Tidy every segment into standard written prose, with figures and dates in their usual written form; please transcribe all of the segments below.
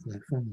来放。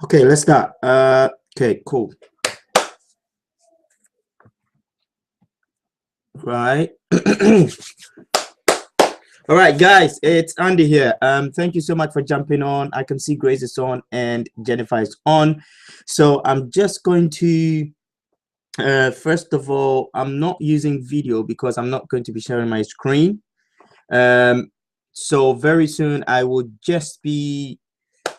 Okay, let's start. Okay, cool. Right. All right, guys, it's Andy here. Thank you so much for jumping on. I can see Grace is on and Jennifer is on. So I'm just going to, first of all, I'm not using video because I'm not going to be sharing my screen. So very soon I will just be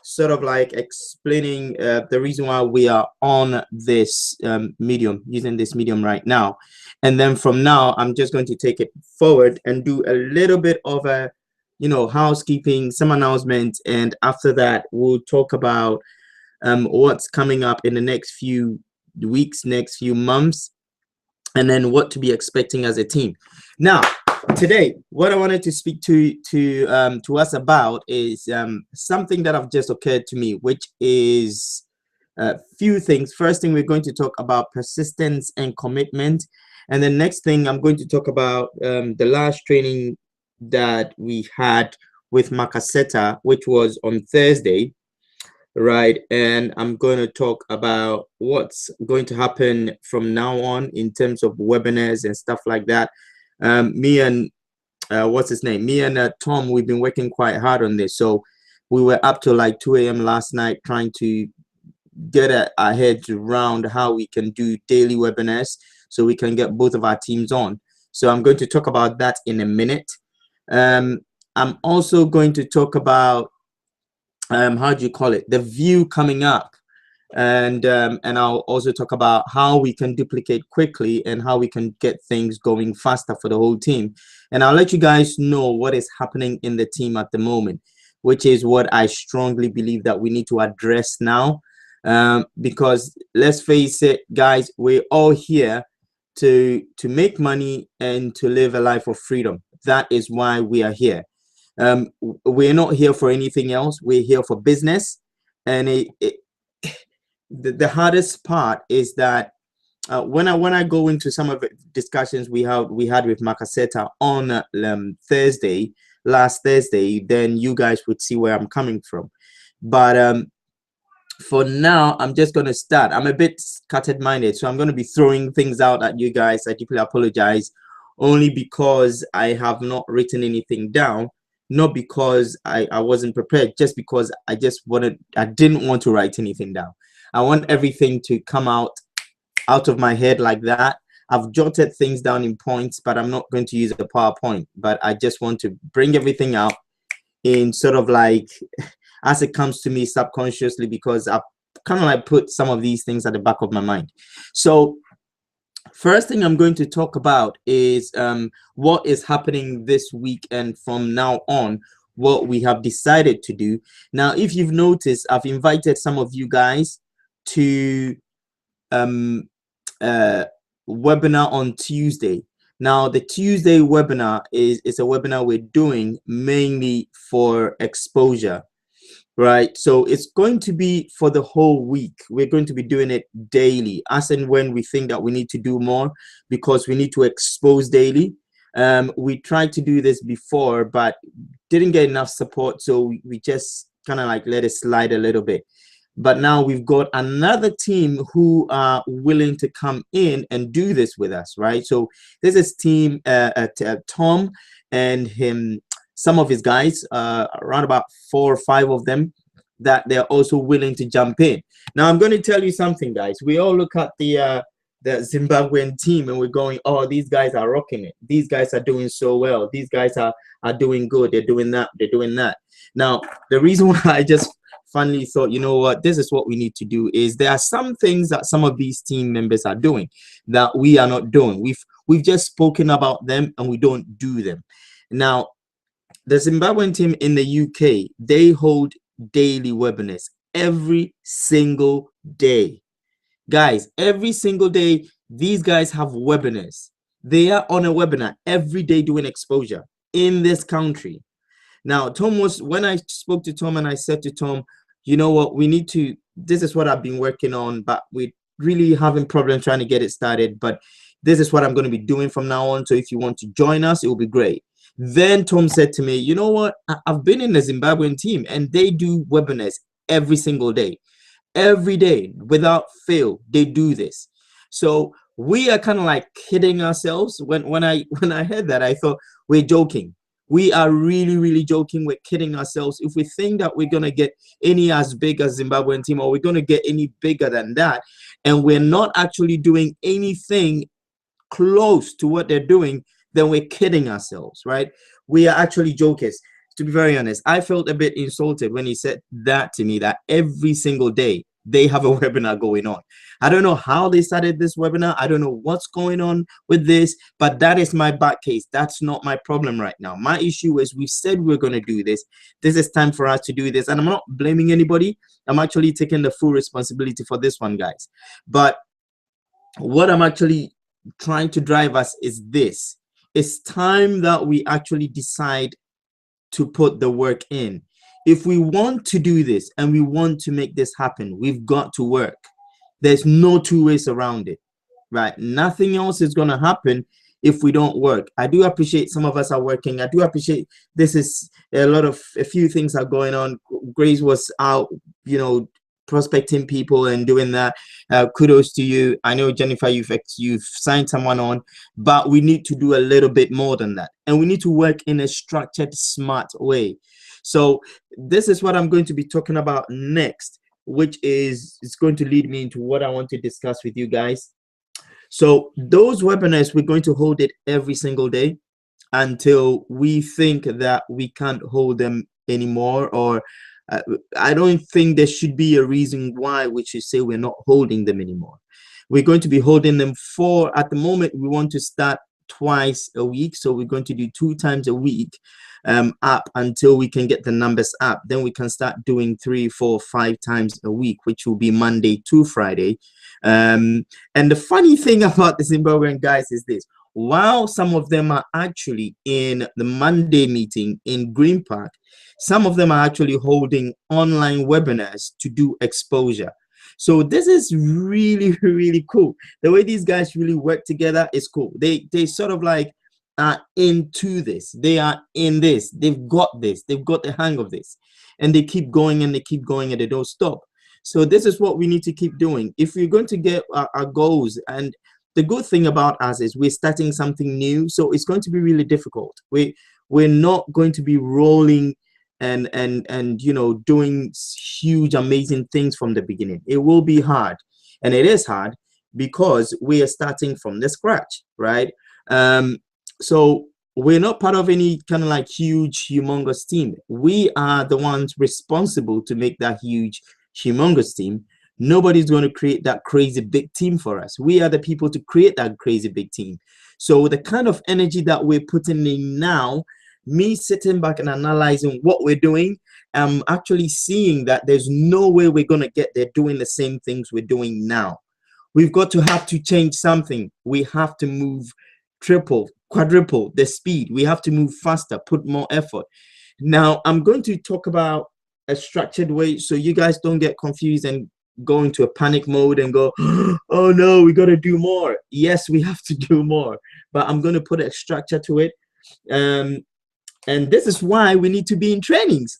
sort of like explaining the reason why we are on this medium, using this medium right now. And then from now, I'm just going to take it forward and do a little bit of a, housekeeping, some announcements. And after that, we'll talk about what's coming up in the next few weeks, next few months, and then what to be expecting as a team. Now, today, what I wanted to speak to us about is something that have just occurred to me, which is a few things. First thing, we're going to talk about persistence and commitment. And the next thing, I'm going to talk about the last training that we had with Makaseta, which was on Thursday, right? And I'm going to talk about what's going to happen from now on in terms of webinars and stuff like that. Me and what's his name? Me and Tom, we've been working quite hard on this. So we were up to like 2 a.m. last night trying to get our heads around how we can do daily webinars so we can get both of our teams on. So I'm going to talk about that in a minute. I'm also going to talk about how do you call it, the view coming up, and I'll also talk about how we can duplicate quickly and how we can get things going faster for the whole team. And I'll let you guys know what is happening in the team at the moment, which is what I strongly believe that we need to address now, because let's face it, guys, we're all here to make money and to live a life of freedom. That is why we are here. We're not here for anything else. We're here for business. And the hardest part is that when I go into some of the discussions we had with Makaseta on last Thursday, then you guys would see where I'm coming from. But for now, I'm just going to start. I'm a bit scattered-minded, so I'm going to be throwing things out at you guys. I deeply apologize, only because I have not written anything down. Not because I wasn't prepared, just because I didn't want to write anything down. I want everything to come out of my head like that. I've jotted things down in points, but I'm not going to use a PowerPoint. But I just want to bring everything out in sort of like as it comes to me subconsciously, because I've kind of like put some of these things at the back of my mind. So first thing I'm going to talk about is what is happening this week and from now on, what we have decided to do. Now, if you've noticed, I've invited some of you guys to webinar on Tuesday. Now, the Tuesday webinar is a webinar we're doing mainly for exposure. Right, so it's going to be for the whole week. We're going to be doing it daily, as and when we think that we need to do more, because we need to expose daily. We tried to do this before, but didn't get enough support, so we just kind of like let it slide a little bit. But now we've got another team who are willing to come in and do this with us, right? So this is team Tom and him, some of his guys, around about 4 or 5 of them, that they're also willing to jump in. Now I'm going to tell you something, guys. We all look at the Zimbabwean team and we're going, oh, these guys are rocking it. These guys are doing so well. These guys are doing good. They're doing that. They're doing that. Now, the reason why I just finally thought, you know what, this is what we need to do, is there are some things that some of these team members are doing that we are not doing. We've just spoken about them and we don't do them. Now, the Zimbabwean team in the UK, they hold daily webinars every single day. Guys, every single day, these guys have webinars. They are on a webinar every day doing exposure in this country. Now, when I spoke to Tom and I said to Tom, you know what, we need to, this is what I've been working on, but we're really having problems trying to get it started. But this is what I'm going to be doing from now on. So if you want to join us, it will be great. Then Tom said to me, you know what, I've been in the Zimbabwean team and they do webinars every single day. Every day, without fail, they do this. So we are kind of like kidding ourselves. When I heard that, I thought, we're joking. We are really joking. We're kidding ourselves if we think that we're going to get any as big as Zimbabwean team, or we're going to get any bigger than that, and we're not actually doing anything close to what they're doing, then we're kidding ourselves, right? We are actually jokers. To be very honest, I felt a bit insulted when he said that to me, that every single day they have a webinar going on. I don't know how they started this webinar. I don't know what's going on with this, but that is my back case. That's not my problem right now. My issue is we said we're going to do this. This is time for us to do this. And I'm not blaming anybody. I'm actually taking the full responsibility for this one, guys. But what I'm actually trying to drive us is this. It's time that we actually decide to put the work in. If we want to do this and we want to make this happen, we've got to work. There's no two ways around it, right? Nothing else is going to happen if we don't work. I do appreciate some of us are working. I do appreciate this is a few things are going on. Grace was out, you know, prospecting people and doing that. Kudos to you. I know, Jennifer, you've signed someone on, but we need to do a little bit more than that, and we need to work in a structured, smart way. So this is what I'm going to be talking about next, which is going to lead me into what I want to discuss with you guys. So those webinars, we're going to hold it every single day until we think that we can't hold them anymore, or I don't think there should be a reason why we should say we're not holding them anymore. We're going to be holding them at the moment, we want to start twice a week. So we're going to do 2 times a week up until we can get the numbers up. Then we can start doing 3, 4, 5 times a week, which will be Monday to Friday. And the funny thing about the Zimbabwean guys is this. While some of them are actually in the Monday meeting in Green Park, some of them are actually holding online webinars to do exposure. So this is really cool. The way these guys really work together is cool. They sort of like are into this. They are in this. They've got this. They've got the hang of this. And they keep going and they keep going and they don't stop. So this is what we need to keep doing. If we're going to get our goals, and the good thing about us is we're starting something new, so it's going to be really difficult. We're not going to be rolling and you know, doing huge amazing things from the beginning. It will be hard, and it is hard because we are starting from the scratch, right? So we're not part of any kind of like huge humongous team. We are the ones responsible to make that huge humongous team. Nobody's going to create that crazy big team for us. We are the people to create that crazy big team. So the kind of energy that we're putting in now, me sitting back and analyzing what we're doing, I'm actually seeing that there's no way we're going to get there doing the same things we're doing now. We've got to have to change something. We have to move triple, quadruple the speed. We have to move faster, put more effort. Now, I'm going to talk about a structured way so you guys don't get confused and go into a panic mode and go, oh no, we got to do more. Yes, we have to do more, but I'm going to put a structure to it. And this is why we need to be in trainings,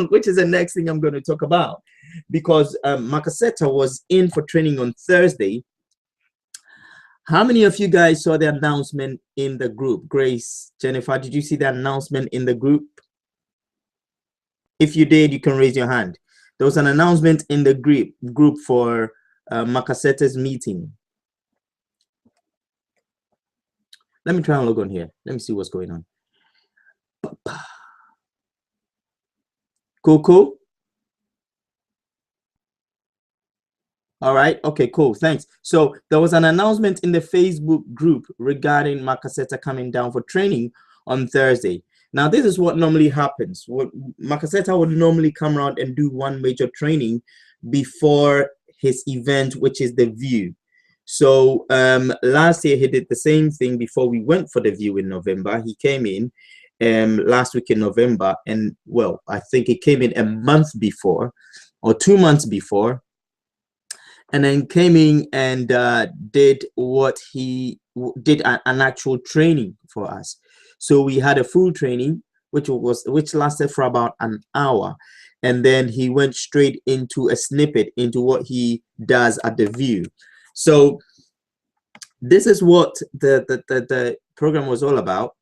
which is the next thing I'm going to talk about. because Makaseta was in for training on Thursday. How many of you guys saw the announcement in the group? Grace, Jennifer, did you see the announcement in the group? If you did, you can raise your hand. There was an announcement in the group for Makaseta's meeting. Let me try and log on here. Let me see what's going on. Cool. All right. Okay, cool. Thanks. So there was an announcement in the Facebook group regarding Makaseta coming down for training on Thursday. Now, this is what normally happens. Makaseta would normally come around and do one major training before his event, which is the view. So last year he did the same thing before we went for the view in November. He came in last week in November, and well, I think he came in a month before or 2 months before, and then came in and did what he did, an actual training for us. So we had a full training which lasted for about an hour, and then he went straight into a snippet into what he does at the view. So this is what the program was all about.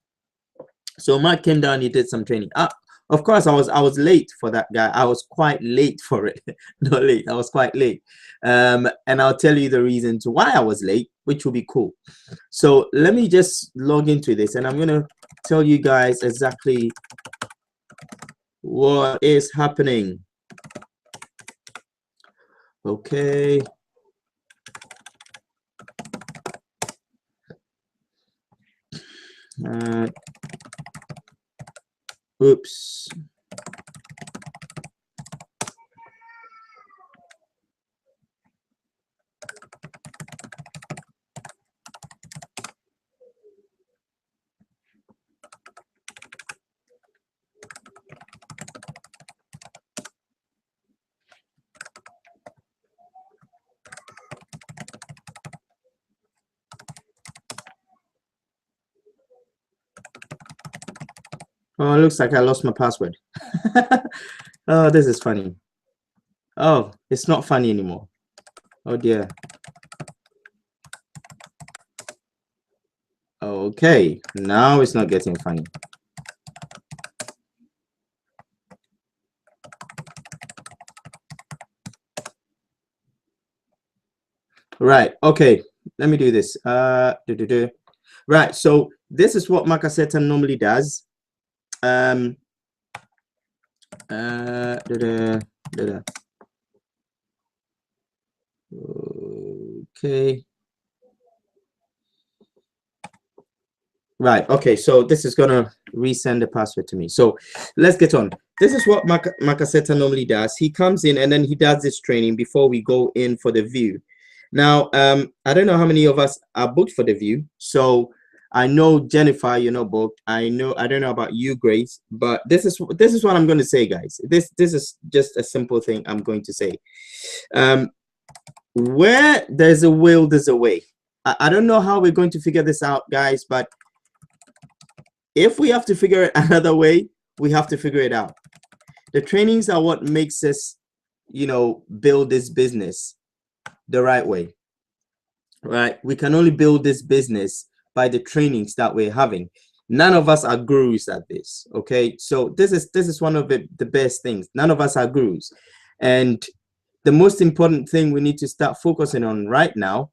So Mark came down, he did some training. Of course, I was late for that guy. I was quite late for it. Not late, I was quite late. And I'll tell you the reasons why I was late, which will be cool. So let me just log into this, and I'm gonna tell you guys exactly what is happening. Okay. Oops. Oh, it looks like I lost my password. Oh, this is funny. Oh, it's not funny anymore. Oh dear. Okay, now it's not getting funny. Right, okay, let me do this. Right, so this is what Makaseta normally does. Okay. Right, okay, so this is gonna resend the password to me. So let's get on. This is what Makaseta normally does. He comes in and then he does this training before we go in for the view. Now, I don't know how many of us are booked for the view. So I know Jennifer, you're not booked. I don't know about you, Grace, but this is what I'm going to say, guys. This is just a simple thing I'm going to say. Where there's a will, there's a way. I don't know how we're going to figure this out, guys, but if we have to figure it another way, we have to figure it out. The trainings are what makes us, you know, build this business the right way, right? We can only build this business by the trainings that we're having. None of us are gurus at this, okay? So this is one of the best things. None of us are gurus. And the most important thing we need to start focusing on right now